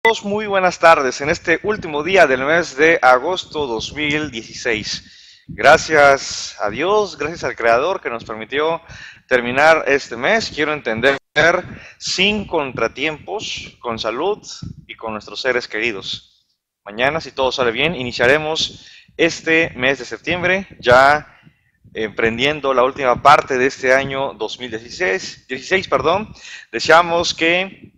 Todos muy buenas tardes en este último día del mes de agosto 2016. Gracias a Dios, gracias al Creador que nos permitió terminar este mes. Quiero entender sin contratiempos, con salud y con nuestros seres queridos. Mañana, si todo sale bien, iniciaremos este mes de septiembre, ya emprendiendo la última parte de este año 2016. Deseamos que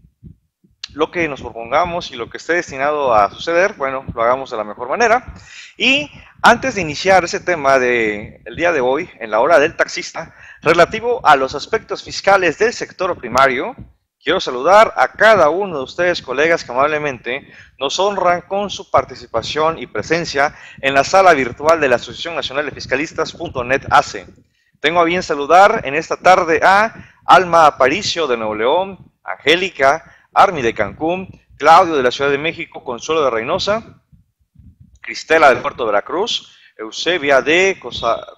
lo que nos propongamos y lo que esté destinado a suceder, bueno, lo hagamos de la mejor manera. Y antes de iniciar ese tema del día de hoy, en la hora del taxista, relativo a los aspectos fiscales del sector primario, quiero saludar a cada uno de ustedes, colegas, que amablemente nos honran con su participación y presencia en la sala virtual de la Asociación Nacional de Fiscalistas.net AC. Tengo a bien saludar en esta tarde a Alma Aparicio de Nuevo León, Angélica, Armi de Cancún, Claudio de la Ciudad de México, Consuelo de Reynosa, Cristela del Puerto de Veracruz, Eusebia de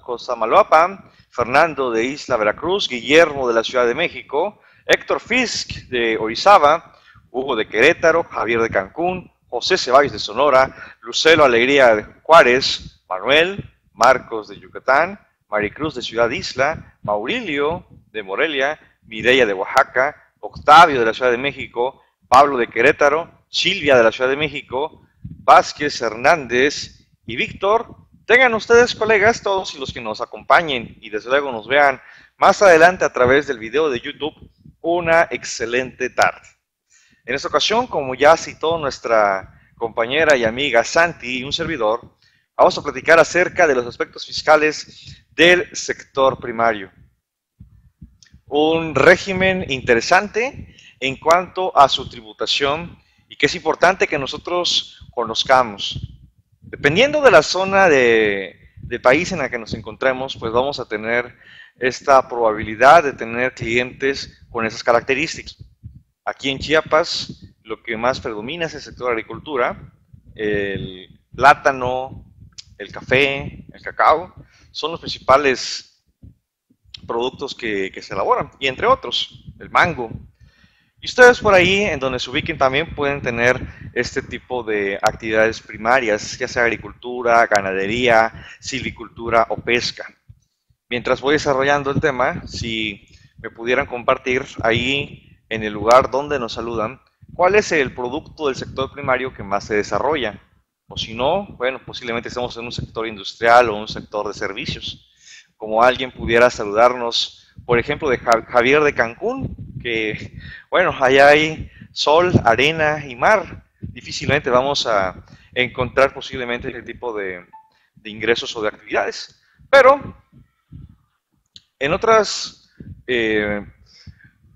Cosamaloapan, Fernando de Isla Veracruz, Guillermo de la Ciudad de México, Héctor Fisk de Orizaba, Hugo de Querétaro, Javier de Cancún, José Ceballos de Sonora, Lucelo Alegría de Juárez, Manuel, Marcos de Yucatán, Maricruz de Ciudad Isla, Maurilio de Morelia, Mireya de Oaxaca, Octavio de la Ciudad de México, Pablo de Querétaro, Silvia de la Ciudad de México, Vázquez Hernández y Víctor. Tengan ustedes, colegas, todos y los que nos acompañen y desde luego nos vean más adelante a través del video de YouTube, una excelente tarde. En esta ocasión, como ya citó nuestra compañera y amiga Santi y un servidor, vamos a platicar acerca de los aspectos fiscales del sector primario. Un régimen interesante en cuanto a su tributación y que es importante que nosotros conozcamos. Dependiendo de la zona de país en la que nos encontremos, pues vamos a tener esta probabilidad de tener clientes con esas características. Aquí en Chiapas lo que más predomina es el sector agricultura, el plátano, el café, el cacao, son los principales productos que se elaboran, y entre otros, el mango. Y ustedes por ahí, en donde se ubiquen, también pueden tener este tipo de actividades primarias, ya sea agricultura, ganadería, silvicultura o pesca. Mientras voy desarrollando el tema, si me pudieran compartir ahí en el lugar donde nos saludan, ¿cuál es el producto del sector primario que más se desarrolla? O si no, bueno, posiblemente estemos en un sector industrial o un sector de servicios. Como alguien pudiera saludarnos, por ejemplo, de Javier de Cancún, que, bueno, allá hay sol, arena y mar. Difícilmente vamos a encontrar posiblemente ese tipo de ingresos o de actividades. Pero en otras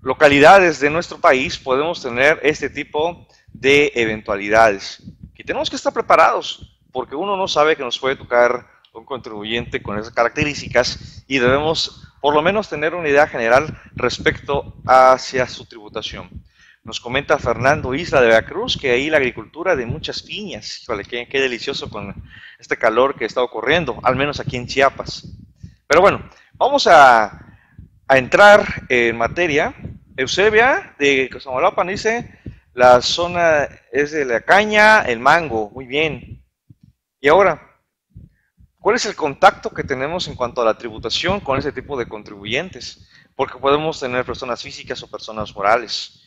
localidades de nuestro país podemos tener este tipo de eventualidades. Y tenemos que estar preparados, porque uno no sabe que nos puede tocar un contribuyente con esas características y debemos por lo menos tener una idea general respecto hacia su tributación. Nos comenta Fernando Isla de Veracruz que ahí la agricultura de muchas piñas, híjole, qué delicioso con este calor que está ocurriendo, al menos aquí en Chiapas. Pero bueno, vamos a entrar en materia. Eusebia de Cosamaloapan dice, la zona es de la caña, el mango, muy bien. Y ahora, ¿cuál es el contacto que tenemos en cuanto a la tributación con ese tipo de contribuyentes? Porque podemos tener personas físicas o personas morales.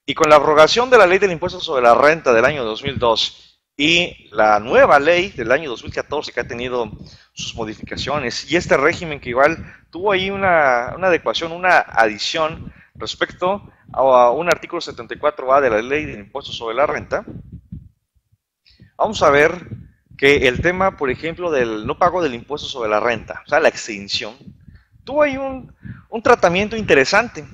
Y con la abrogación de la ley del impuesto sobre la renta del año 2002 y la nueva ley del año 2014 que ha tenido sus modificaciones y este régimen que igual tuvo ahí una adecuación, una adición respecto a un artículo 74A de la ley del impuesto sobre la renta, vamos a ver que el tema, por ejemplo, del no pago del impuesto sobre la renta, o sea, la exención, tuvo ahí un tratamiento interesante,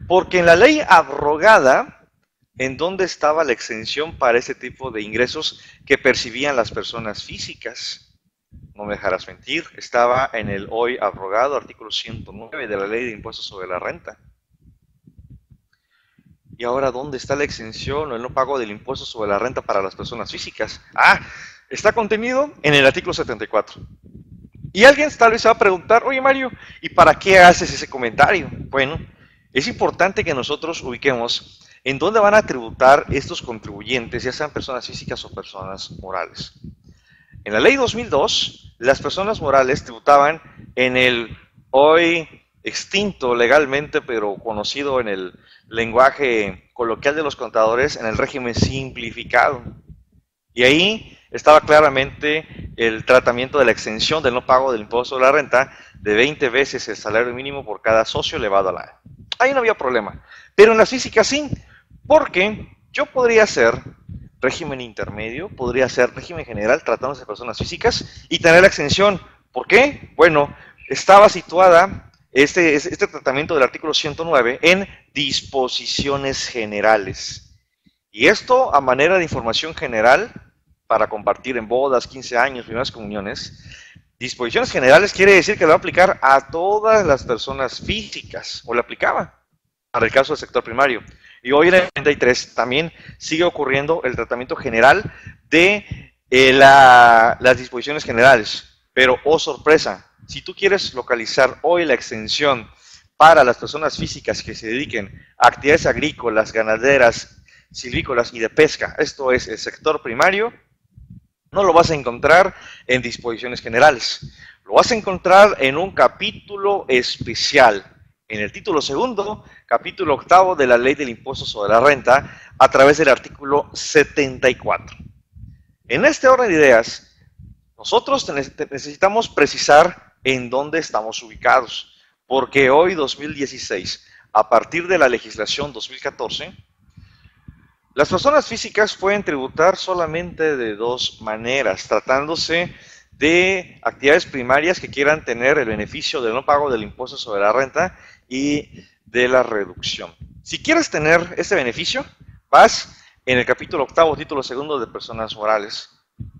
porque en la ley abrogada, ¿en dónde estaba la exención para ese tipo de ingresos que percibían las personas físicas? No me dejarás mentir, estaba en el hoy abrogado artículo 109 de la ley de impuestos sobre la renta. Y ahora, ¿dónde está la exención o el no pago del impuesto sobre la renta para las personas físicas? Está contenido en el artículo 74. Y alguien tal vez se va a preguntar, oye Mario, ¿y para qué haces ese comentario? Bueno, es importante que nosotros ubiquemos en dónde van a tributar estos contribuyentes, ya sean personas físicas o personas morales. En la ley 2002, las personas morales tributaban en el hoy extinto legalmente, pero conocido en el lenguaje coloquial de los contadores, en el régimen simplificado. Y ahí estaba claramente el tratamiento de la exención del no pago del impuesto sobre la renta de 20 veces el salario mínimo por cada socio elevado al año. Ahí no había problema. Pero en las físicas sí, porque yo podría hacer régimen intermedio, podría ser régimen general tratándose de personas físicas y tener la exención. ¿Por qué? Bueno, estaba situada este tratamiento del artículo 109 en disposiciones generales. Y esto a manera de información general para compartir en bodas, 15 años, primeras comuniones. Disposiciones generales quiere decir que lo va a aplicar a todas las personas físicas, o le aplicaba para el caso del sector primario. Y hoy en el 93 también sigue ocurriendo el tratamiento general de las disposiciones generales. Pero, oh sorpresa, si tú quieres localizar hoy la extensión para las personas físicas que se dediquen a actividades agrícolas, ganaderas, silvícolas y de pesca, esto es el sector primario, no lo vas a encontrar en disposiciones generales. Lo vas a encontrar en un capítulo especial, en el título segundo, capítulo octavo de la Ley del Impuesto sobre la Renta, a través del artículo 74. En este orden de ideas, nosotros necesitamos precisar en dónde estamos ubicados, porque hoy, 2016, a partir de la legislación 2014, las personas físicas pueden tributar solamente de dos maneras, tratándose de actividades primarias que quieran tener el beneficio del no pago del impuesto sobre la renta y de la reducción. Si quieres tener este beneficio, vas en el capítulo octavo, título segundo de personas morales.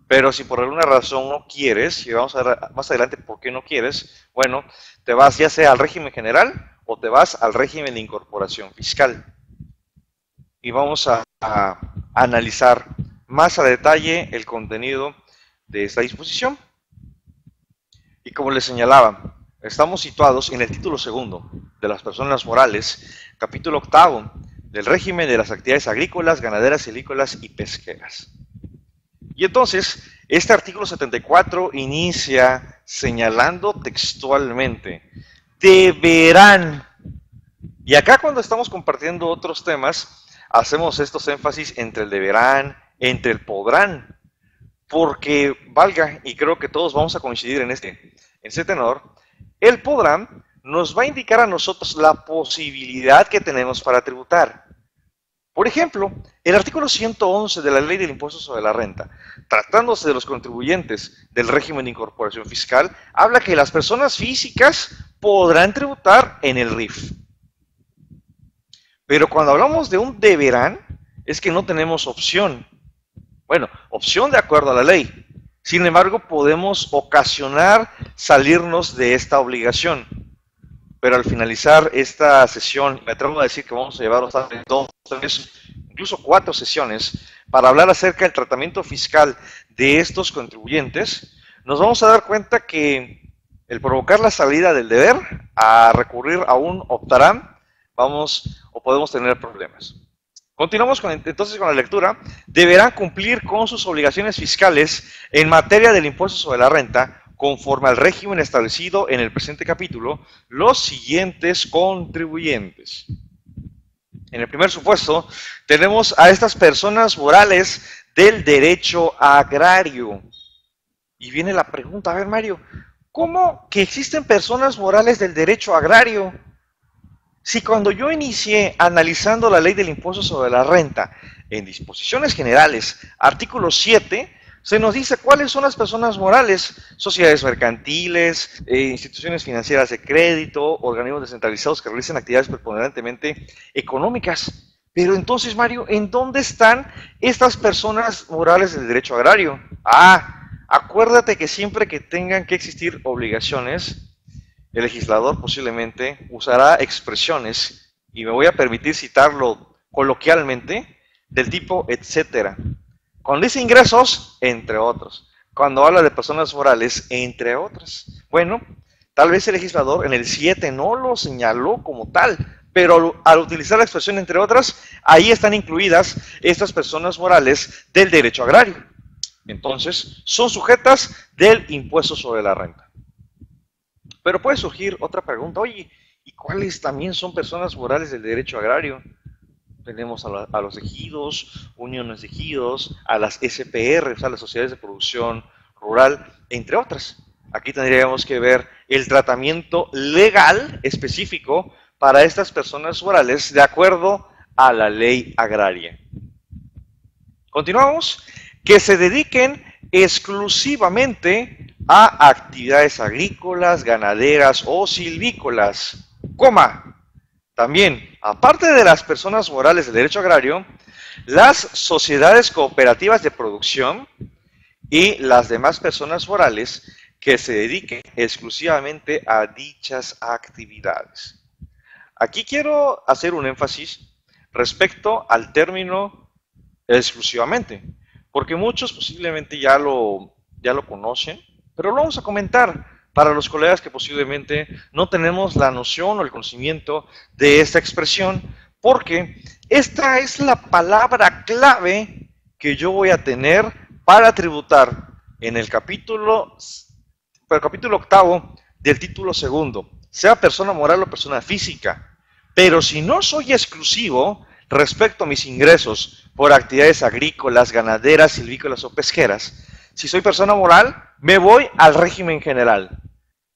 Pero si por alguna razón no quieres, y vamos a ver más adelante por qué no quieres, bueno, te vas ya sea al régimen general o te vas al régimen de incorporación fiscal. Y vamos a analizar más a detalle el contenido de esta disposición. Y como les señalaba, estamos situados en el título segundo de las personas morales, capítulo octavo del régimen de las actividades agrícolas, ganaderas, silvícolas y pesqueras. Y entonces, este artículo 74 inicia señalando textualmente, deberán. Y acá cuando estamos compartiendo otros temas, hacemos estos énfasis entre el deberán, entre el podrán, porque valga, y creo que todos vamos a coincidir en este tenor, el podrán nos va a indicar a nosotros la posibilidad que tenemos para tributar. Por ejemplo, el artículo 111 de la Ley del Impuesto sobre la Renta, tratándose de los contribuyentes del régimen de incorporación fiscal, habla que las personas físicas podrán tributar en el RIF. Pero cuando hablamos de un deberán, es que no tenemos opción. Bueno, opción de acuerdo a la ley. Sin embargo, podemos ocasionar salirnos de esta obligación. Pero al finalizar esta sesión, me atrevo a decir que vamos a llevar hasta 2, 3, incluso 4 sesiones para hablar acerca del tratamiento fiscal de estos contribuyentes, nos vamos a dar cuenta que el provocar la salida del deber a recurrir a un optarán, podemos tener problemas. Continuamos entonces con la lectura. Deberán cumplir con sus obligaciones fiscales en materia del impuesto sobre la renta, conforme al régimen establecido en el presente capítulo, los siguientes contribuyentes. En el primer supuesto, tenemos a estas personas morales del derecho agrario. Y viene la pregunta, a ver Mario, ¿cómo que existen personas morales del derecho agrario? Si cuando yo inicié analizando la ley del impuesto sobre la renta en disposiciones generales, artículo 7, se nos dice cuáles son las personas morales, sociedades mercantiles, instituciones financieras de crédito, organismos descentralizados que realizan actividades preponderantemente económicas. Pero entonces, Mario, ¿en dónde están estas personas morales del derecho agrario? Acuérdate que siempre que tengan que existir obligaciones, el legislador posiblemente usará expresiones, y me voy a permitir citarlo coloquialmente, del tipo etcétera. Cuando dice ingresos, entre otros. Cuando habla de personas morales, entre otras. Bueno, tal vez el legislador en el 7 no lo señaló como tal, pero al utilizar la expresión entre otras, ahí están incluidas estas personas morales del derecho agrario. Entonces, son sujetas del impuesto sobre la renta. Pero puede surgir otra pregunta, oye, ¿y cuáles también son personas morales del derecho agrario? Tenemos a los ejidos, uniones de ejidos, a las SPR, o sea, las sociedades de producción rural, entre otras. Aquí tendríamos que ver el tratamiento legal específico para estas personas morales de acuerdo a la ley agraria. Continuamos. Que se dediquen exclusivamente a actividades agrícolas, ganaderas o silvícolas, también, aparte de las personas morales del derecho agrario, las sociedades cooperativas de producción y las demás personas morales que se dediquen exclusivamente a dichas actividades. Aquí quiero hacer un énfasis respecto al término exclusivamente, porque muchos posiblemente ya lo conocen, pero lo vamos a comentar para los colegas que posiblemente no tenemos la noción o el conocimiento de esta expresión, porque esta es la palabra clave que yo voy a tener para tributar en el capítulo octavo del título segundo, sea persona moral o persona física. Pero si no soy exclusivo respecto a mis ingresos por actividades agrícolas, ganaderas, silvícolas o pesqueras, si soy persona moral, me voy al régimen general.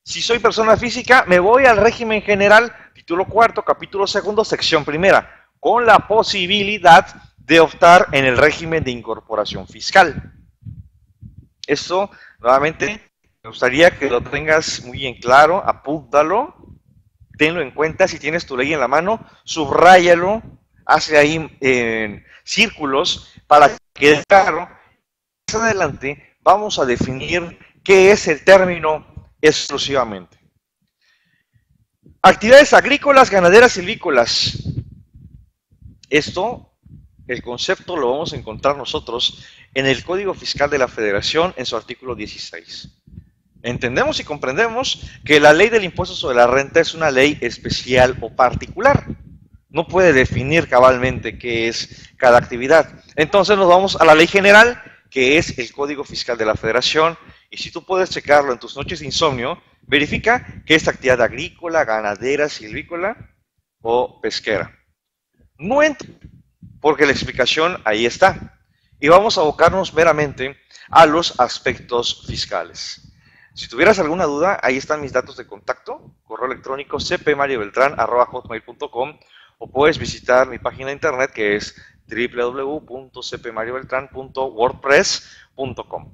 Si soy persona física, me voy al régimen general, título cuarto, capítulo segundo, sección primera, con la posibilidad de optar en el régimen de incorporación fiscal. Esto, nuevamente, me gustaría que lo tengas muy en claro, apúntalo, tenlo en cuenta, si tienes tu ley en la mano, subráyalo, hazle ahí círculos para que quede claro. Más adelante vamos a definir qué es el término exclusivamente. Actividades agrícolas, ganaderas, silvícolas. Esto, el concepto lo vamos a encontrar nosotros en el Código Fiscal de la Federación en su artículo 16. Entendemos y comprendemos que la ley del impuesto sobre la renta es una ley especial o particular. No puede definir cabalmente qué es cada actividad. Entonces nos vamos a la ley general, que es el Código Fiscal de la Federación, y si tú puedes checarlo en tus noches de insomnio, verifica que es actividad agrícola, ganadera, silvícola o pesquera. No entro, porque la explicación ahí está. Y vamos a abocarnos meramente a los aspectos fiscales. Si tuvieras alguna duda, ahí están mis datos de contacto, correo electrónico cpmariobeltran@hotmail.com, o puedes visitar mi página de internet que es www.cpmariobeltran.wordpress.com.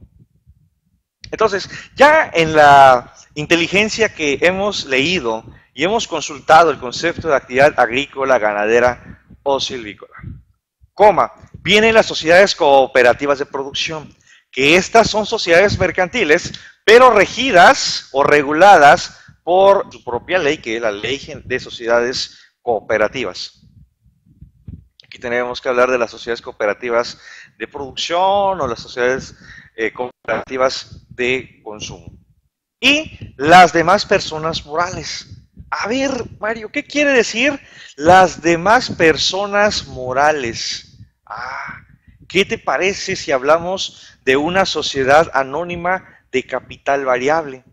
Entonces, ya en la inteligencia que hemos leído y hemos consultado el concepto de actividad agrícola, ganadera o silvícola, vienen las sociedades cooperativas de producción, que estas son sociedades mercantiles, pero regidas o reguladas por su propia ley, que es la Ley de Sociedades Cooperativas. Aquí tenemos que hablar de las sociedades cooperativas de producción o las sociedades cooperativas de consumo. Y las demás personas morales. A ver, Mario, ¿qué quiere decir las demás personas morales? ¿Qué te parece si hablamos de una sociedad anónima de capital variable?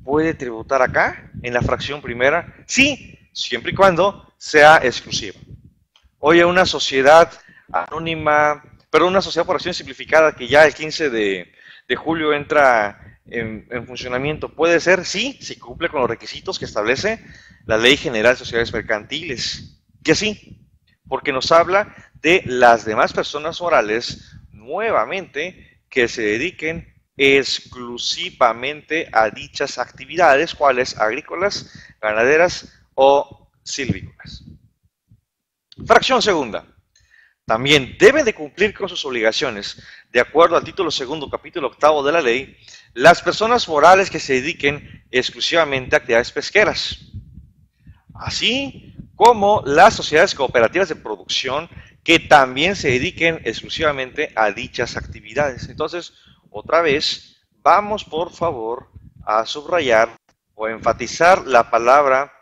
¿Puede tributar acá, en la fracción primera? Sí, siempre y cuando sea exclusiva. Oye, una sociedad anónima, pero una sociedad por acción simplificada que ya el 15 de julio entra en funcionamiento, ¿puede ser? Sí, si cumple con los requisitos que establece la Ley General de Sociedades Mercantiles. Que sí, porque nos habla de las demás personas morales, nuevamente, que se dediquen exclusivamente a dichas actividades, cuales agrícolas, ganaderas o silvícolas. Fracción segunda. También deben de cumplir con sus obligaciones, de acuerdo al título segundo, capítulo octavo de la ley, las personas morales que se dediquen exclusivamente a actividades pesqueras, así como las sociedades cooperativas de producción que también se dediquen exclusivamente a dichas actividades. Entonces, otra vez, vamos por favor a subrayar o enfatizar la palabra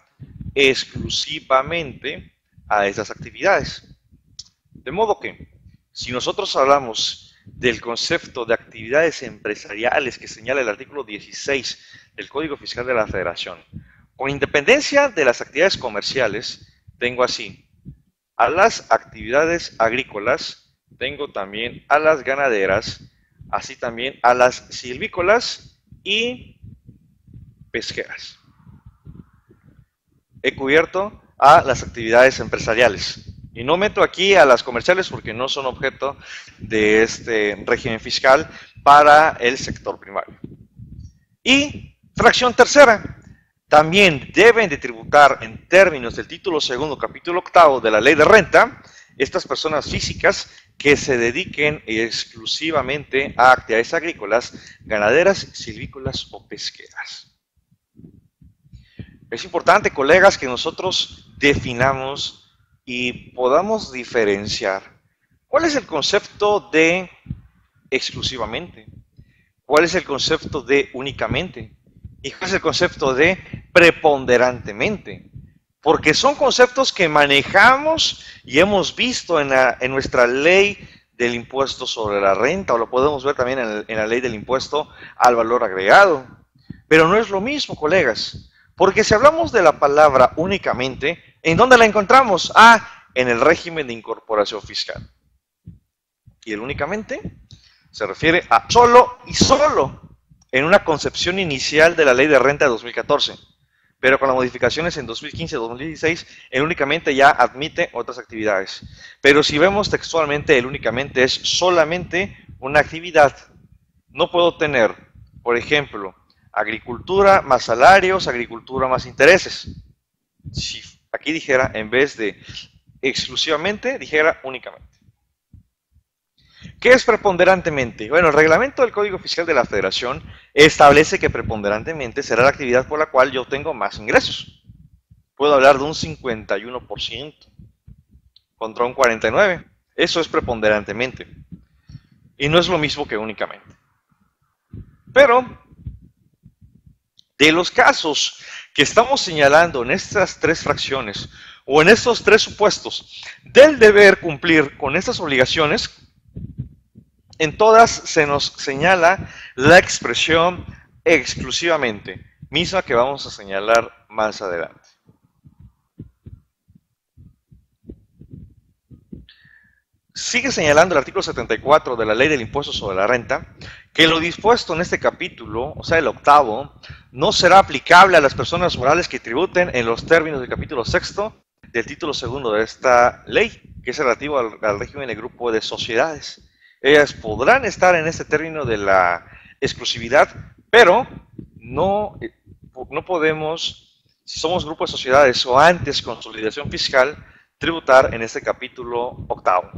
exclusivamente a esas actividades. De modo que, si nosotros hablamos del concepto de actividades empresariales que señala el artículo 16 del Código Fiscal de la Federación, con independencia de las actividades comerciales, tengo así a las actividades agrícolas, tengo también a las ganaderas, así también a las silvícolas y pesqueras. He cubierto a las actividades empresariales y no meto aquí a las comerciales porque no son objeto de este régimen fiscal para el sector primario. Y fracción tercera, también deben de tributar en términos del título segundo, capítulo octavo de la Ley de Renta, estas personas físicas que se dediquen exclusivamente a actividades agrícolas, ganaderas, silvícolas o pesqueras. Es importante, colegas, que nosotros definamos y podamos diferenciar cuál es el concepto de exclusivamente, cuál es el concepto de únicamente y cuál es el concepto de preponderantemente. Porque son conceptos que manejamos y hemos visto en nuestra ley del impuesto sobre la renta, o lo podemos ver también en la ley del impuesto al valor agregado. Pero no es lo mismo, colegas, porque si hablamos de la palabra únicamente, ¿en dónde la encontramos? En el régimen de incorporación fiscal. Y el únicamente se refiere a solo y solo en una concepción inicial de la ley de renta de 2014. Pero con las modificaciones en 2015 y 2016, el únicamente ya admite otras actividades. Pero si vemos textualmente, el únicamente es solamente una actividad. No puedo tener, por ejemplo, agricultura más salarios, agricultura más intereses. Si aquí dijera, en vez de exclusivamente, dijera únicamente. ¿Qué es preponderantemente? Bueno, el reglamento del Código Fiscal de la Federación establece que preponderantemente será la actividad por la cual yo tengo más ingresos. Puedo hablar de un 51% contra un 49%. Eso es preponderantemente. Y no es lo mismo que únicamente. Pero, de los casos que estamos señalando en estas tres fracciones, o en estos tres supuestos, del deber cumplir con estas obligaciones, en todas se nos señala la expresión exclusivamente, misma que vamos a señalar más adelante. Sigue señalando el artículo 74 de la Ley del Impuesto sobre la Renta, que lo dispuesto en este capítulo, o sea, el octavo, no será aplicable a las personas morales que tributen en los términos del capítulo sexto del título segundo de esta ley, que es relativo al régimen del grupo de sociedades. Ellas podrán estar en este término de la exclusividad, pero no podemos, si somos grupo de sociedades o antes consolidación fiscal, tributar en este capítulo octavo.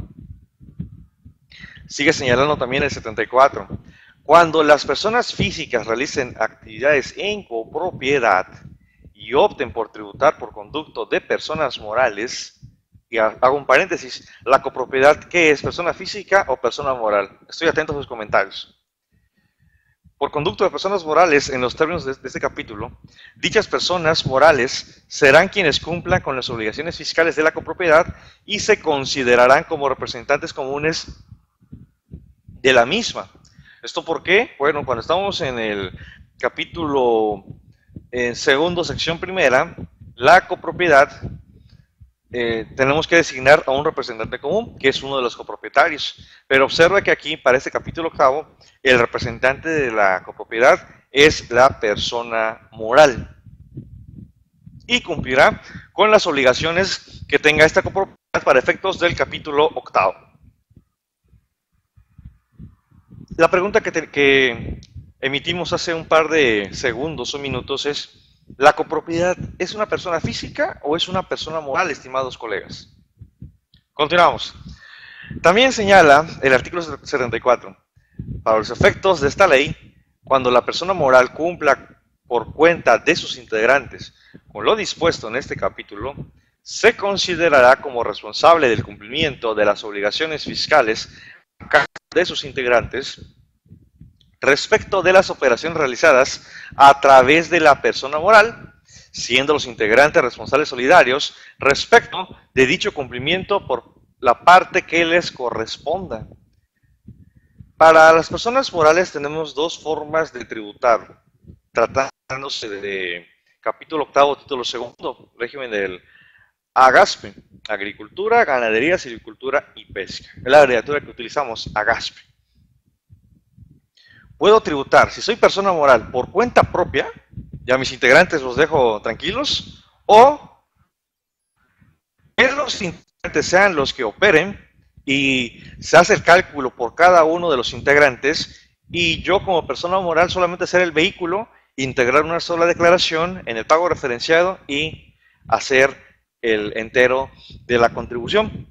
Sigue señalando también el 74. Cuando las personas físicas realicen actividades en copropiedad y opten por tributar por conducto de personas morales, y hago un paréntesis, la copropiedad, ¿qué es? ¿Persona física o persona moral? Estoy atento a sus comentarios. Por conducto de personas morales, en los términos de este capítulo, dichas personas morales serán quienes cumplan con las obligaciones fiscales de la copropiedad y se considerarán como representantes comunes de la misma. ¿Esto por qué? Bueno, cuando estamos en el capítulo segundo, sección primera, la copropiedad, tenemos que designar a un representante común, que es uno de los copropietarios. Pero observa que aquí, para este capítulo octavo, el representante de la copropiedad es la persona moral. Y cumplirá con las obligaciones que tenga esta copropiedad para efectos del capítulo octavo. La pregunta que emitimos hace un par de segundos o minutos es: ¿la copropiedad es una persona física o es una persona moral, estimados colegas? Continuamos. También señala el artículo 74. Para los efectos de esta ley, cuando la persona moral cumpla por cuenta de sus integrantes con lo dispuesto en este capítulo, se considerará como responsable del cumplimiento de las obligaciones fiscales de sus integrantes respecto de las operaciones realizadas a través de la persona moral, siendo los integrantes responsables solidarios respecto de dicho cumplimiento por la parte que les corresponda. Para las personas morales tenemos dos formas de tributar, tratándose de capítulo octavo, título segundo, régimen del AGASPE, agricultura, ganadería, silvicultura y pesca. Es la abreviatura que utilizamos, AGASPE. Puedo tributar, si soy persona moral, por cuenta propia, ya mis integrantes los dejo tranquilos, o que los integrantes sean los que operen y se hace el cálculo por cada uno de los integrantes y yo como persona moral solamente ser el vehículo, integrar una sola declaración en el pago referenciado y hacer el entero de la contribución.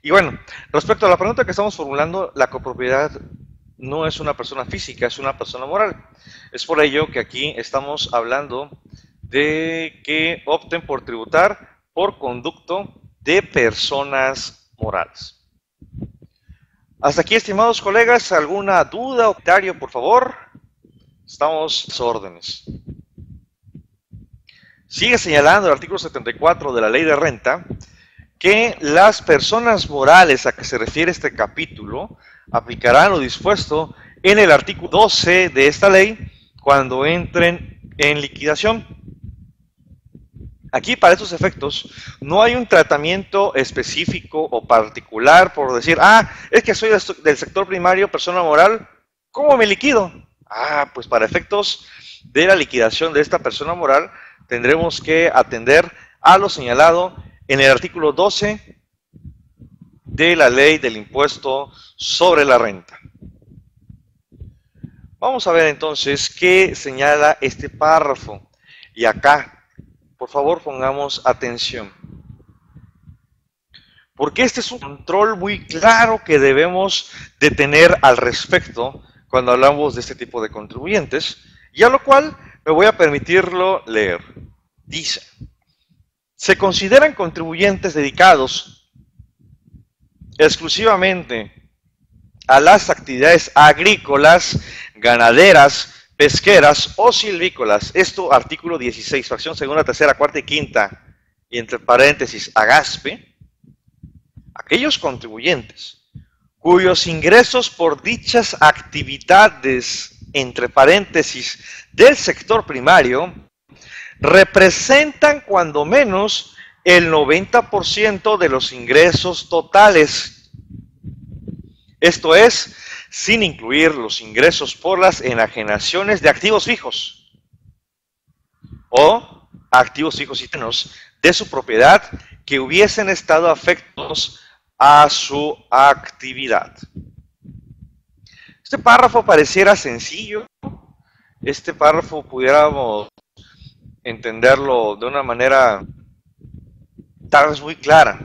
Y bueno, respecto a la pregunta que estamos formulando, la copropiedad no es una persona física, es una persona moral. Es por ello que aquí estamos hablando de que opten por tributar por conducto de personas morales. Hasta aquí, estimados colegas, ¿alguna duda o comentario, por favor? Estamos a sus órdenes. Sigue señalando el artículo 74 de la Ley de Renta que las personas morales a que se refiere este capítulo aplicarán lo dispuesto en el artículo 12 de esta ley cuando entren en liquidación. Aquí, para estos efectos, no hay un tratamiento específico o particular por decir, es que soy del sector primario, persona moral, ¿cómo me liquido? Pues para efectos de la liquidación de esta persona moral, tendremos que atender a lo señalado en el artículo 12 de la Ley del Impuesto sobre la Renta. Vamos a ver entonces qué señala este párrafo. Y acá, por favor, pongamos atención. Porque este es un control muy claro que debemos de tener al respecto cuando hablamos de este tipo de contribuyentes, y a lo cual me voy a permitirlo leer. Dice, se consideran contribuyentes dedicados exclusivamente a las actividades agrícolas, ganaderas, pesqueras o silvícolas. Esto, artículo 16, fracción segunda, tercera, cuarta y quinta, y entre paréntesis, AGASPE, aquellos contribuyentes cuyos ingresos por dichas actividades, entre paréntesis, del sector primario, representan cuando menos el 90% de los ingresos totales. Esto es, sin incluir los ingresos por las enajenaciones de activos fijos o activos fijos y terrenos de su propiedad que hubiesen estado afectos a su actividad. Este párrafo pareciera sencillo. Este párrafo pudiéramos entenderlo de una manera tal vez muy clara,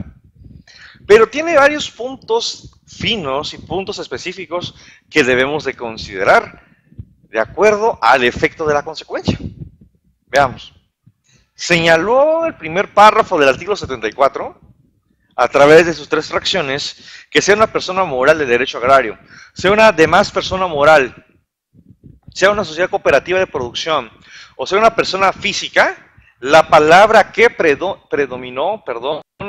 pero tiene varios puntos finos y puntos específicos que debemos de considerar de acuerdo al efecto de la consecuencia. Veamos. Señaló el primer párrafo del artículo 74 a través de sus tres fracciones que sea una persona moral de derecho agrario, sea una demás persona moral, sea una sociedad cooperativa de producción o sea una persona física, la palabra que predominó,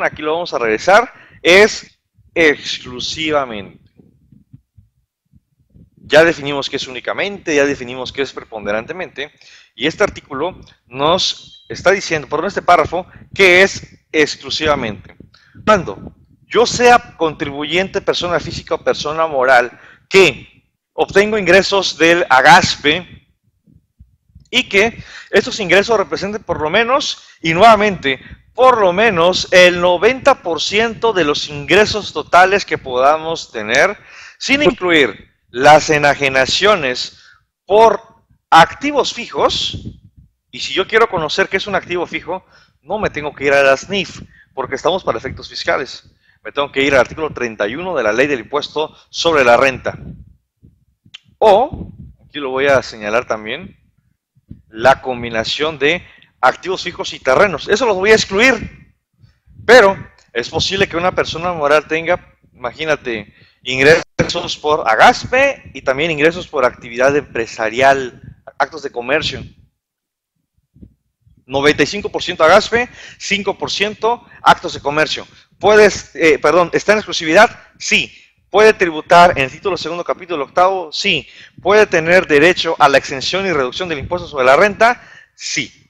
aquí lo vamos a regresar, es exclusivamente. Ya definimos qué es únicamente, ya definimos qué es preponderantemente, y este artículo nos está diciendo, este párrafo, que es exclusivamente. Cuando yo sea contribuyente, persona física o persona moral, que obtengo ingresos del AGASPE, y que estos ingresos representen por lo menos, y nuevamente, por lo menos el 90% de los ingresos totales que podamos tener, sin incluir las enajenaciones por activos fijos. Y si yo quiero conocer qué es un activo fijo, no me tengo que ir a la SNIF, porque estamos para efectos fiscales. Me tengo que ir al artículo 31 de la Ley del Impuesto sobre la Renta. O, aquí lo voy a señalar también, la combinación de activos fijos y terrenos. Eso los voy a excluir. Pero es posible que una persona moral tenga, imagínate, ingresos por AGASPE y también ingresos por actividad empresarial, actos de comercio. 95% a GASPE, 5% actos de comercio. ¿Está en exclusividad? Sí. ¿Puede tributar en el título segundo, capítulo octavo? Sí. ¿Puede tener derecho a la exención y reducción del impuesto sobre la renta? Sí.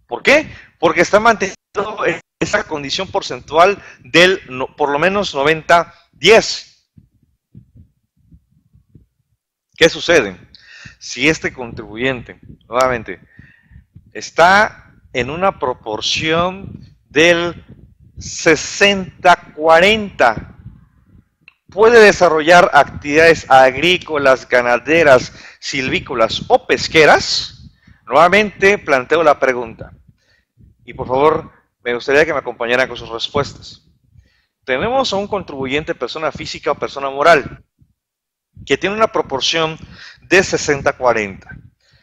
¿Por qué? Porque está manteniendo esa condición porcentual del por lo menos 90-10. ¿Qué sucede? Si este contribuyente, nuevamente, está en una proporción del 60-40, puede desarrollar actividades agrícolas, ganaderas, silvícolas o pesqueras, nuevamente planteo la pregunta. Y por favor, me gustaría que me acompañaran con sus respuestas. Tenemos a un contribuyente, persona física o persona moral, que tiene una proporción de 60-40.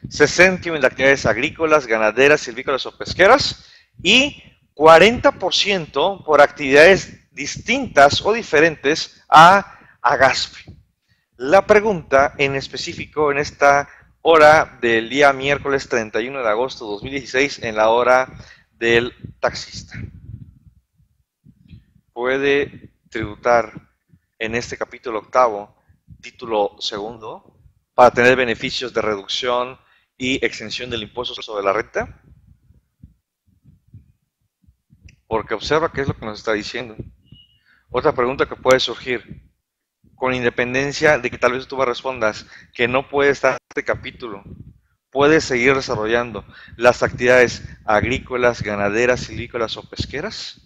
60 en actividades agrícolas, ganaderas, silvícolas o pesqueras y 40% por actividades distintas o diferentes a GASPE. La pregunta en específico en esta hora del día miércoles 31 de agosto de 2016 en la hora del taxista. ¿Puede tributar en este capítulo octavo, título segundo, para tener beneficios de reducción y exención del impuesto sobre la renta? Porque observa qué es lo que nos está diciendo. Otra pregunta que puede surgir, con independencia de que tal vez tú me respondas que no puede estar en este capítulo, puede seguir desarrollando las actividades agrícolas, ganaderas, silvícolas o pesqueras.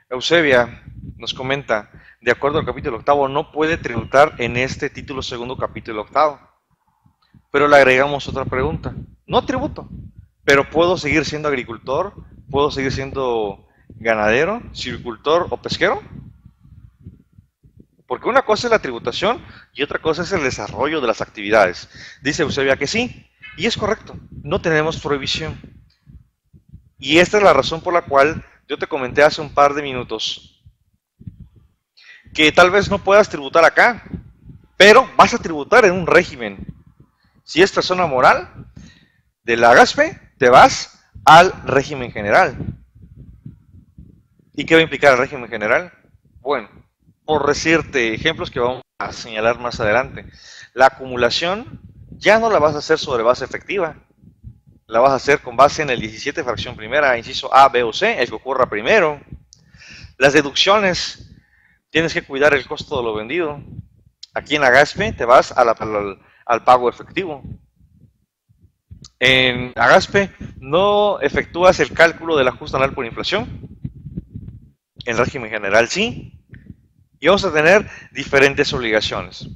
Eusebia nos comenta, de acuerdo al capítulo octavo, no puede tributar en este título segundo, capítulo octavo. Pero le agregamos otra pregunta. No tributo, pero puedo seguir siendo agricultor, puedo seguir siendo ganadero, silvicultor o pesquero. Porque una cosa es la tributación y otra cosa es el desarrollo de las actividades. Dice Eusebia que sí, y es correcto, no tenemos prohibición. Y esta es la razón por la cual yo te comenté hace un par de minutos que tal vez no puedas tributar acá, pero vas a tributar en un régimen. Si es persona moral, de la GASPE te vas al régimen general. ¿Y qué va a implicar el régimen general? Bueno, por decirte ejemplos que vamos a señalar más adelante, la acumulación ya no la vas a hacer sobre base efectiva, la vas a hacer con base en el 17 fracción primera, inciso A, B o C, el que ocurra primero. Las deducciones, tienes que cuidar el costo de lo vendido. Aquí en la GASPE te vas al pago efectivo. En GASPE no efectúas el cálculo del ajuste anual por inflación. En régimen general sí. Y vamos a tener diferentes obligaciones.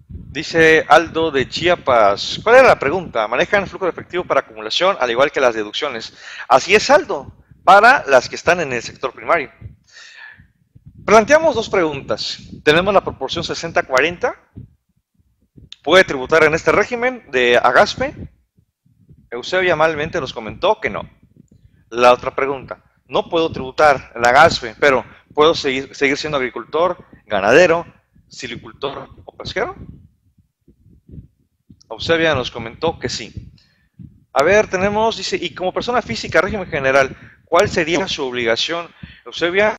Dice Aldo de Chiapas, ¿cuál era la pregunta? ¿Manejan flujo de efectivo para acumulación al igual que las deducciones? Así es, Aldo, para las que están en el sector primario. Planteamos dos preguntas. Tenemos la proporción 60-40. ¿Puede tributar en este régimen de GASPE? Eusebia amablemente nos comentó que no. La otra pregunta, no puedo tributar en la GASPE, pero ¿puedo seguir siendo agricultor, ganadero, silvicultor o pesquero? Eusebia nos comentó que sí. A ver, tenemos, dice, y como persona física, régimen general, ¿cuál sería su obligación? Eusebia,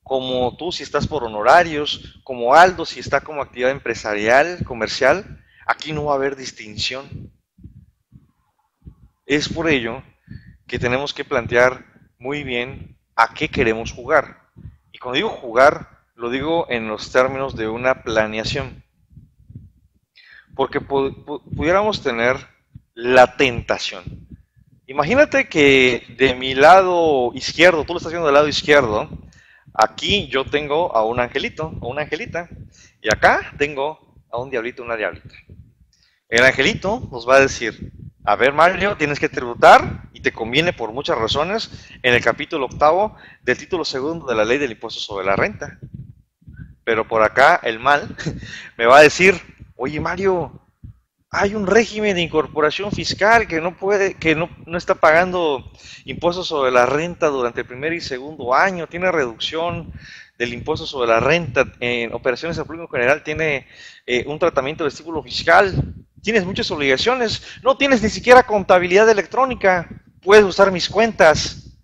como tú si estás por honorarios, como Aldo si está como actividad empresarial, comercial, aquí no va a haber distinción. Es por ello que tenemos que plantear muy bien a qué queremos jugar. Y cuando digo jugar, lo digo en los términos de una planeación. Porque pudiéramos tener la tentación. Imagínate que de mi lado izquierdo, tú lo estás viendo del lado izquierdo, aquí yo tengo a un angelito o una angelita, y acá tengo a un diablito o una diablita. El angelito nos va a decir, a ver Mario, tienes que tributar, y te conviene por muchas razones, en el capítulo octavo del título segundo de la ley del impuesto sobre la renta. Pero por acá el mal me va a decir, oye Mario, hay un régimen de incorporación fiscal que no está pagando impuestos sobre la renta durante el primer y segundo año, tiene reducción del impuesto sobre la renta, en operaciones de público general tiene un tratamiento de estímulo fiscal, tienes muchas obligaciones, no tienes ni siquiera contabilidad electrónica, puedes usar mis cuentas.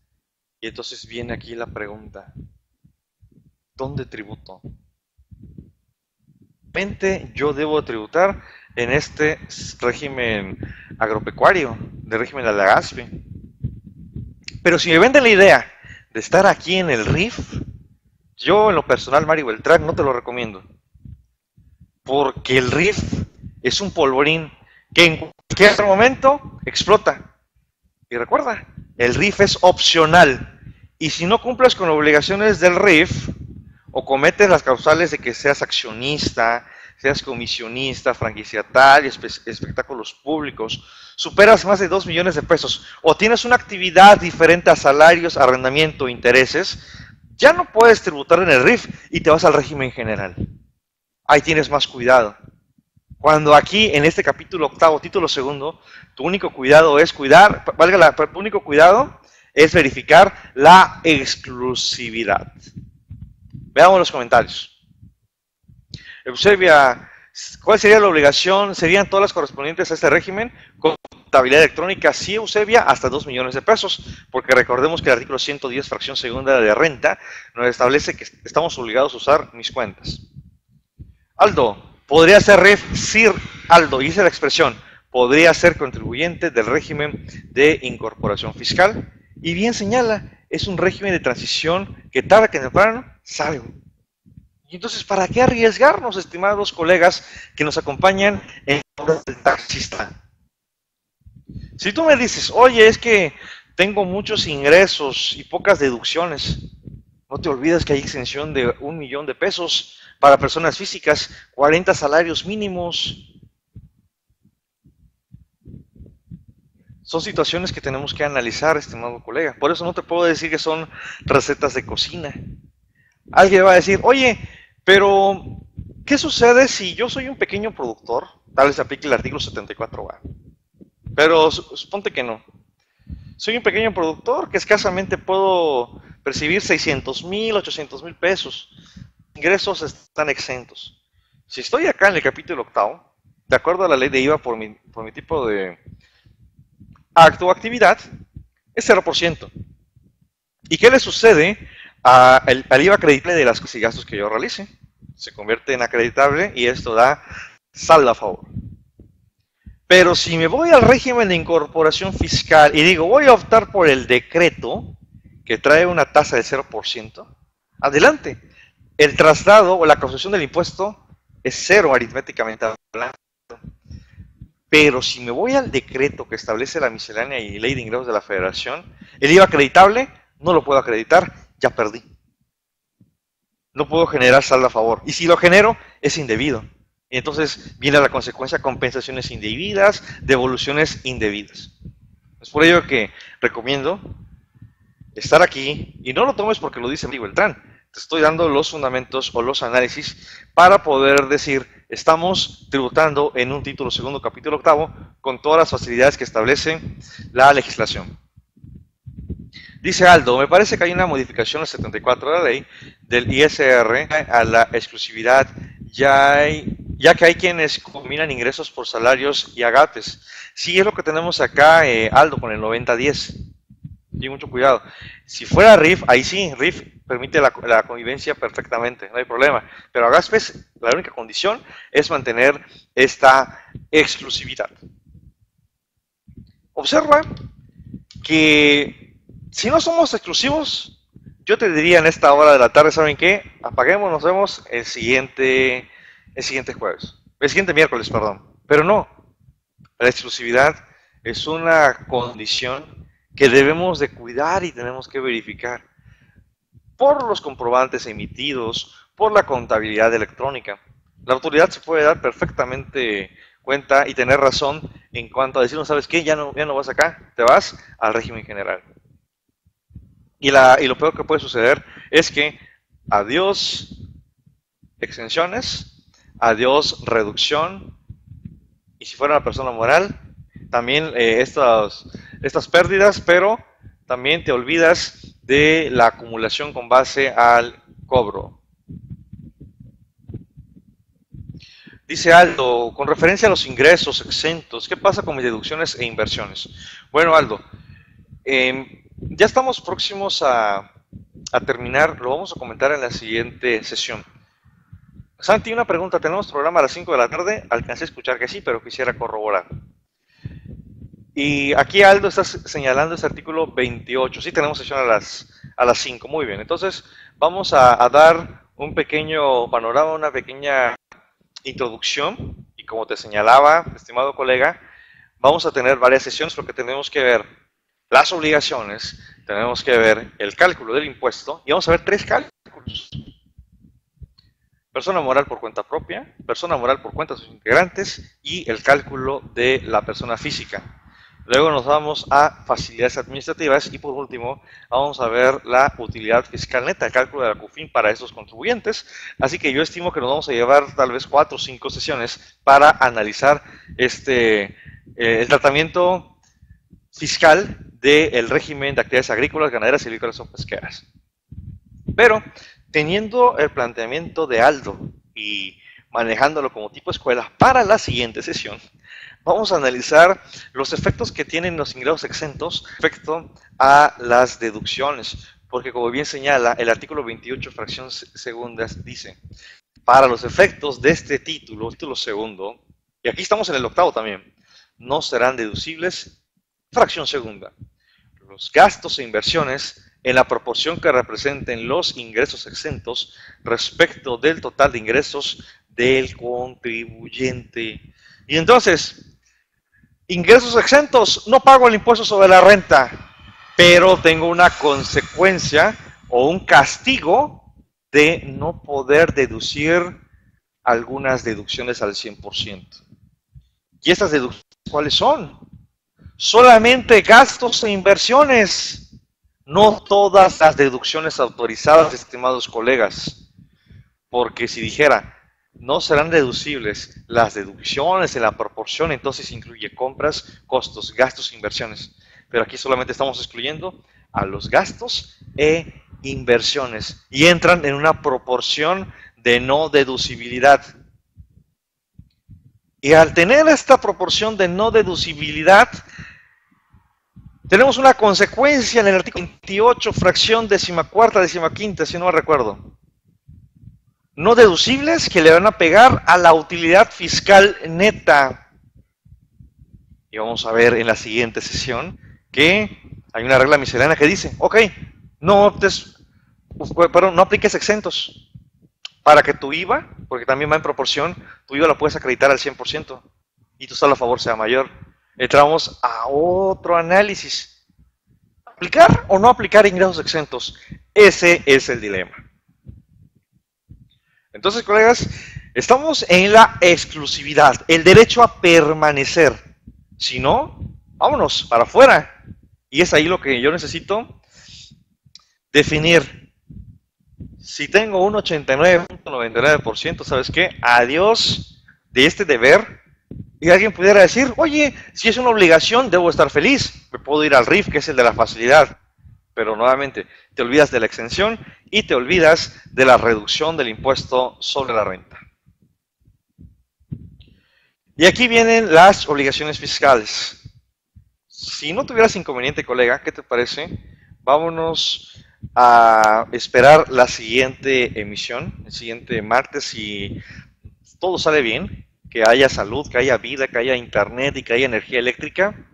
Y entonces viene aquí la pregunta, ¿dónde tributo? Yo debo tributar en este régimen agropecuario, del régimen de la Legazpi. Pero si me venden la idea de estar aquí en el RIF, yo en lo personal, Mario Beltrán, no te lo recomiendo. Porque el RIF es un polvorín que en cualquier momento explota. Y recuerda, el RIF es opcional. Y si no cumples con obligaciones del RIF, o cometes las causales de que seas accionista, seas comisionista, franquiciatario, espectáculos públicos, superas más de 2 millones de pesos, o tienes una actividad diferente a salarios, arrendamiento, intereses, ya no puedes tributar en el RIF y te vas al régimen general. Ahí tienes más cuidado. Cuando aquí, en este capítulo octavo, título segundo, tu único cuidado es tu único cuidado es verificar la exclusividad. Veamos los comentarios. Eusebia, ¿cuál sería la obligación? ¿Serían todas las correspondientes a este régimen? Contabilidad electrónica, sí, Eusebia, hasta 2 millones de pesos, porque recordemos que el artículo 110, fracción segunda de renta, nos establece que estamos obligados a usar mis cuentas. Aldo, ¿podría ser RIF? Sí, Aldo, y esa es la expresión, podría ser contribuyente del régimen de incorporación fiscal, y bien señala, es un régimen de transición que tarde que temprano salgo. Y entonces, ¿para qué arriesgarnos, estimados colegas que nos acompañan en la hora del taxista? Si tú me dices, oye, es que tengo muchos ingresos y pocas deducciones, no te olvides que hay exención de 1 millón de pesos para personas físicas, 40 salarios mínimos. Son situaciones que tenemos que analizar, estimado colega. Por eso no te puedo decir que son recetas de cocina. Alguien va a decir, oye, pero ¿qué sucede si yo soy un pequeño productor? Tal vez aplique el artículo 74A. Pero suponte que no. Soy un pequeño productor que escasamente puedo percibir 600,000, 800,000 pesos. Ingresos están exentos. Si estoy acá en el capítulo octavo, de acuerdo a la ley de IVA por mi tipo de acto o actividad, es 0%. ¿Y qué le sucede al IVA acreditable de las cosas y gastos que yo realice? Se convierte en acreditable y esto da saldo a favor. Pero si me voy al régimen de incorporación fiscal y digo, voy a optar por el decreto que trae una tasa de 0%, adelante. El traslado o la causación del impuesto es cero aritméticamente hablando. Pero si me voy al decreto que establece la miscelánea y ley de ingresos de la Federación, el IVA acreditable no lo puedo acreditar, ya perdí. No puedo generar saldo a favor. Y si lo genero, es indebido. Y entonces viene la consecuencia, compensaciones indebidas, devoluciones indebidas. Es por ello que recomiendo estar aquí, y no lo tomes porque lo dice Mario Beltrán, te estoy dando los fundamentos o los análisis para poder decir, estamos tributando en un título segundo, capítulo octavo, con todas las facilidades que establece la legislación. Dice Aldo, me parece que hay una modificación al 74 de la ley del ISR a la exclusividad, ya que hay quienes combinan ingresos por salarios y agates. Sí, es lo que tenemos acá, Aldo, con el 90-10. Ten mucho cuidado. Si fuera RIF, ahí sí, RIF permite la convivencia perfectamente, no hay problema. Pero Agaspes, la única condición es mantener esta exclusividad. Observa que si no somos exclusivos, yo te diría en esta hora de la tarde, ¿saben qué? Apaguemos, nos vemos el siguiente miércoles, perdón. Pero no, la exclusividad es una condición que debemos de cuidar y tenemos que verificar por los comprobantes emitidos, por la contabilidad electrónica. La autoridad se puede dar perfectamente cuenta y tener razón en cuanto a decir, no sabes qué, ya no vas acá, te vas al régimen general. Y lo peor que puede suceder es que adiós exenciones, adiós reducción, y si fuera una persona moral, también estas pérdidas, pero también te olvidas de la acumulación con base al cobro. Dice Aldo, con referencia a los ingresos exentos, ¿qué pasa con mis deducciones e inversiones? Bueno, Aldo, ya estamos próximos a terminar, lo vamos a comentar en la siguiente sesión. Santi, una pregunta, tenemos programa a las 5 de la tarde, alcancé a escuchar que sí, pero quisiera corroborar. Y aquí Aldo está señalando este artículo 28, sí tenemos sesión a las 5, muy bien. Entonces vamos a dar un pequeño panorama, una pequeña introducción, y como te señalaba, estimado colega, vamos a tener varias sesiones porque tenemos que ver las obligaciones, tenemos que ver el cálculo del impuesto, y vamos a ver 3 cálculos. Persona moral por cuenta propia, persona moral por cuenta de sus integrantes y el cálculo de la persona física. Luego nos vamos a facilidades administrativas y por último vamos a ver la utilidad fiscal neta, el cálculo de la CUFIN para estos contribuyentes. Así que yo estimo que nos vamos a llevar tal vez 4 o 5 sesiones para analizar el tratamiento fiscal del régimen de actividades agrícolas, ganaderas, silvícolas o pesqueras. Pero teniendo el planteamiento de Aldo y manejándolo como tipo escuela para la siguiente sesión, vamos a analizar los efectos que tienen los ingresos exentos respecto a las deducciones, porque como bien señala el artículo 28, fracción segunda, dice, para los efectos de este título segundo, y aquí estamos en el octavo también, no serán deducibles, fracción segunda, los gastos e inversiones en la proporción que representen los ingresos exentos respecto del total de ingresos del contribuyente. Y entonces, ingresos exentos, no pago el impuesto sobre la renta, pero tengo una consecuencia o un castigo de no poder deducir algunas deducciones al 100%. ¿Y estas deducciones cuáles son? Solamente gastos e inversiones. No todas las deducciones autorizadas, estimados colegas, porque si dijera, no serán deducibles las deducciones en la proporción, entonces incluye compras, costos, gastos, inversiones. Pero aquí solamente estamos excluyendo a los gastos e inversiones y entran en una proporción de no deducibilidad. Y al tener esta proporción de no deducibilidad, tenemos una consecuencia en el artículo 28, fracción 14ª, 15ª, si no me recuerdo. No deducibles que le van a pegar a la utilidad fiscal neta. Y vamos a ver en la siguiente sesión que hay una regla miscelánea que dice, ok, no apliques exentos para que tu IVA, porque también va en proporción, tu IVA lo puedes acreditar al 100% y tu saldo a favor sea mayor. Entramos a otro análisis. ¿Aplicar o no aplicar ingresos exentos? Ese es el dilema. Entonces, colegas, estamos en la exclusividad, el derecho a permanecer. Si no, vámonos para afuera. Y es ahí lo que yo necesito definir. Si tengo un 89.99%, ¿sabes qué? Adiós de este deber. Y alguien pudiera decir, oye, si es una obligación, debo estar feliz. Me puedo ir al RIF, que es el de la facilidad. Pero nuevamente, te olvidas de la exención y te olvidas de la reducción del impuesto sobre la renta. Y aquí vienen las obligaciones fiscales. Si no tuvieras inconveniente, colega, ¿qué te parece? Vámonos a esperar la siguiente emisión, el siguiente martes, si todo sale bien, que haya salud, que haya vida, que haya internet y que haya energía eléctrica,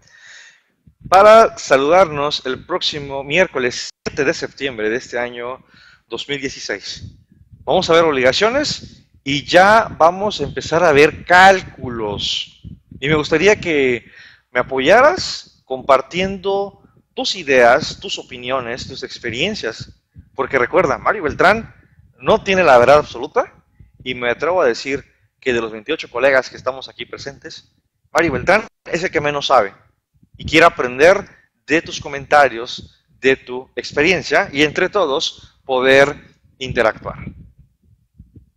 para saludarnos el próximo miércoles 7 de septiembre de este año 2016. Vamos a ver obligaciones y ya vamos a empezar a ver cálculos. Y me gustaría que me apoyaras compartiendo tus ideas, tus opiniones, tus experiencias. Porque recuerda, Mario Beltrán no tiene la verdad absoluta y me atrevo a decir que de los 28 colegas que estamos aquí presentes, Mario Beltrán es el que menos sabe y quiere aprender de tus comentarios, de tu experiencia y entre todos poder interactuar.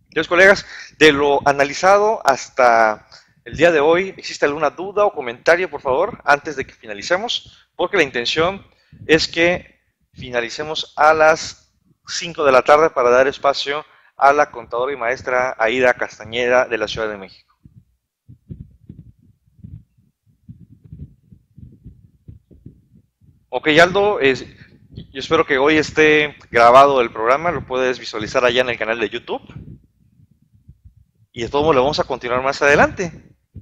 Entonces, colegas, de lo analizado hasta el día de hoy, ¿existe alguna duda o comentario, por favor, antes de que finalicemos? Porque la intención es que finalicemos a las 5 de la tarde para dar espacio a la contadora y maestra Aida Castañeda de la Ciudad de México. Ok, Aldo, yo espero que hoy esté grabado el programa, lo puedes visualizar allá en el canal de YouTube. Y de todo modo lo vamos a continuar más adelante,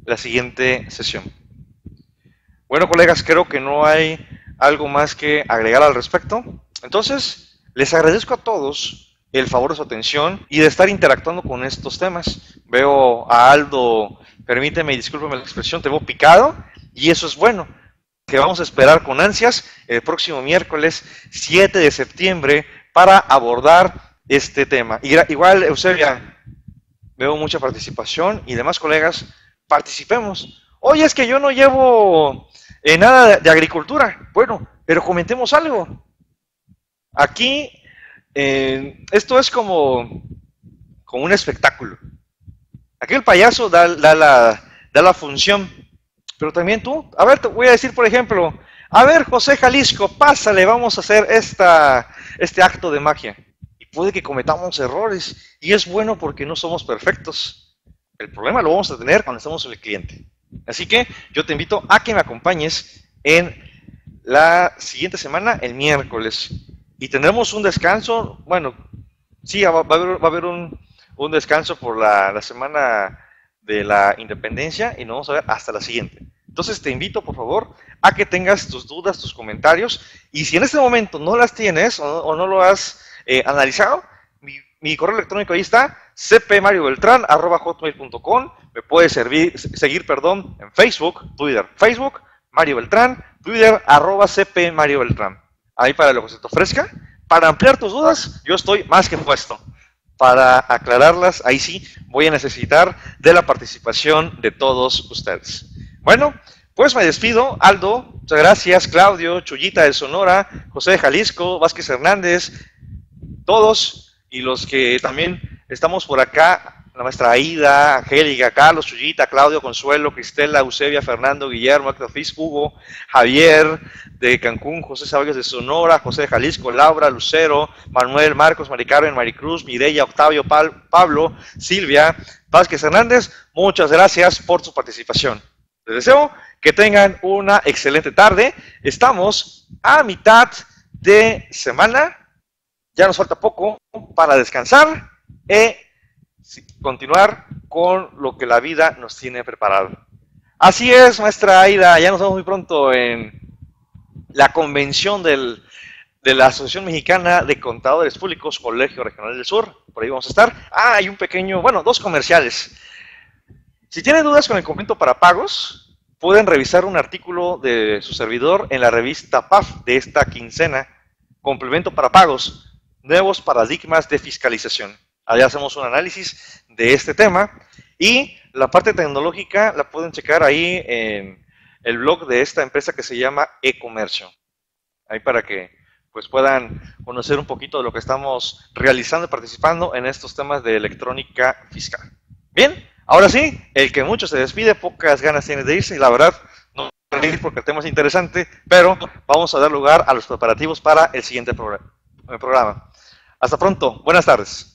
la siguiente sesión. Bueno, colegas, creo que no hay algo más que agregar al respecto. Entonces, les agradezco a todos el favor de su atención y de estar interactuando con estos temas. Veo a Aldo, permíteme y discúlpeme la expresión, te veo picado y eso es bueno, que vamos a esperar con ansias el próximo miércoles 7 de septiembre para abordar este tema. Igual, Eusebia, veo mucha participación y demás colegas, participemos. Oye, es que yo no llevo nada de agricultura. Bueno, pero comentemos algo. Aquí, esto es como un espectáculo. Aquí el payaso da la función, pero también tú, a ver, te voy a decir, por ejemplo, a ver, José Jalisco, pásale, vamos a hacer este acto de magia. Y puede que cometamos errores, y es bueno porque no somos perfectos. El problema lo vamos a tener cuando estamos en el cliente. Así que yo te invito a que me acompañes en la siguiente semana, el miércoles. Y tendremos un descanso, bueno, sí, va a haber un descanso por la semana de la independencia y nos vamos a ver hasta la siguiente. Entonces te invito, por favor, a que tengas tus dudas, tus comentarios, y si en este momento no las tienes o no lo has analizado, mi correo electrónico ahí está, cpmariobeltran@hotmail.com. Me puedes seguir, en Facebook, Twitter, Facebook, Mario Beltrán, Twitter, @cpmariobeltrán. Ahí para lo que se te ofrezca. Para ampliar tus dudas, yo estoy más que puesto. Para aclararlas, ahí sí voy a necesitar de la participación de todos ustedes. Bueno, pues me despido. Aldo, muchas gracias. Claudio, Chuyita de Sonora, José de Jalisco, Vázquez Hernández, todos, y los que también estamos por acá, la maestra Aida, Angélica, Carlos, Chuyita, Claudio, Consuelo, Cristela, Eusebia, Fernando, Guillermo, Héctor Fis, Hugo, Javier de Cancún, José Sábagues de Sonora, José de Jalisco, Laura, Lucero, Manuel, Marcos, Mari Carmen, Maricruz, Mireya, Octavio, Pablo, Silvia, Vázquez Hernández, muchas gracias por su participación. Les deseo que tengan una excelente tarde. Estamos a mitad de semana. Ya nos falta poco para descansar y continuar con lo que la vida nos tiene preparado. Así es, maestra Aida, ya nos vemos muy pronto en la convención de la Asociación Mexicana de Contadores Públicos, Colegio Regional del Sur. Por ahí vamos a estar. Hay un pequeño, dos comerciales. Si tienen dudas con el complemento para pagos, pueden revisar un artículo de su servidor en la revista PAF de esta quincena, Complemento para Pagos, Nuevos Paradigmas de Fiscalización. Allá hacemos un análisis de este tema y la parte tecnológica la pueden checar ahí en el blog de esta empresa que se llama eComercio. Ahí para que pues puedan conocer un poquito de lo que estamos realizando y participando en estos temas de electrónica fiscal. Bien, ahora sí, el que mucho se despide, pocas ganas tiene de irse y la verdad no voy a ir porque el tema es interesante, pero vamos a dar lugar a los preparativos para el siguiente programa. Hasta pronto, buenas tardes.